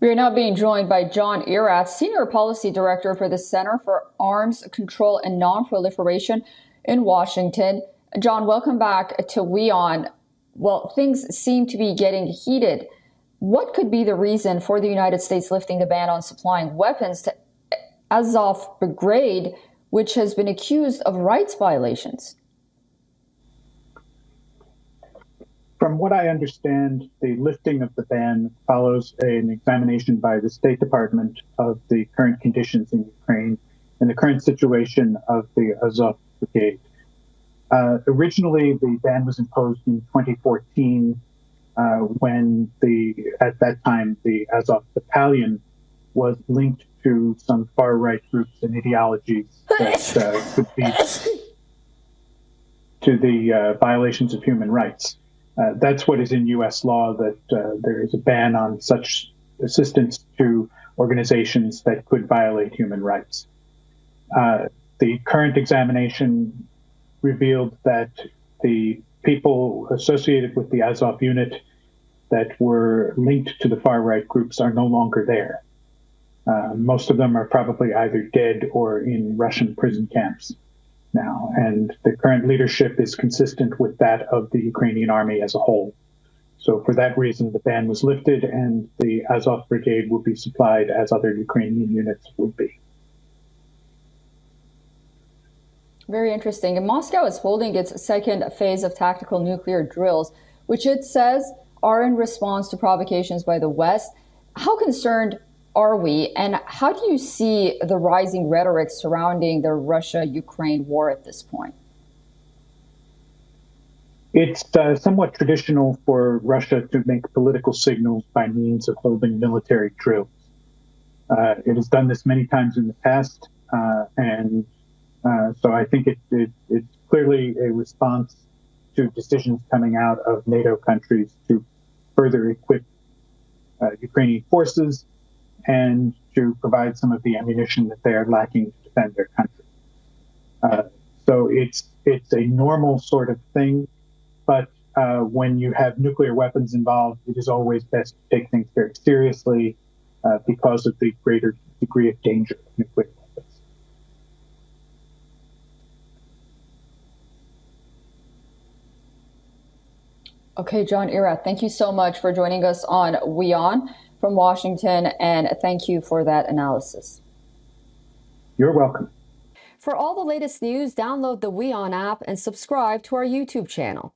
We are now being joined by John Erath, Senior Policy Director for the Center for Arms Control and Non-Proliferation in Washington. John, welcome back to WION. Well, things seem to be getting heated. What could be the reason for the United States lifting the ban on supplying weapons to Azov brigade, which has been accused of rights violations? From what I understand, the lifting of the ban follows an examination by the State Department of the current conditions in Ukraine and the current situation of the Azov brigade. Originally, the ban was imposed in 2014 when at that time, the Azov battalion was linked to some far-right groups and ideologies that could lead to the violations of human rights. That's what is in U.S. law, that there is a ban on such assistance to organizations that could violate human rights. The current examination revealed that the people associated with the Azov unit that were linked to the far-right groups are no longer there. Most of them are probably either dead or in Russian prison camps now, and the current leadership is consistent with that of the Ukrainian army as a whole. So for that reason, the ban was lifted, and the Azov brigade will be supplied as other Ukrainian units would be. Very interesting. And Moscow is holding its second phase of tactical nuclear drills, which it says are in response to provocations by the West. How concerned are we, and how do you see the rising rhetoric surrounding the Russia-Ukraine war at this point? It's somewhat traditional for Russia to make political signals by means of holding military drills. It has done this many times in the past, and so I think it's clearly a response to decisions coming out of NATO countries to further equip Ukrainian forces and to provide some of the ammunition that they are lacking to defend their country. So it's a normal sort of thing, but when you have nuclear weapons involved, it is always best to take things very seriously because of the greater degree of danger of nuclear weapons. Okay, John Erath, thank you so much for joining us on WION from Washington, and thank you for that analysis. You're welcome. For all the latest news, download the WION app and subscribe to our YouTube channel.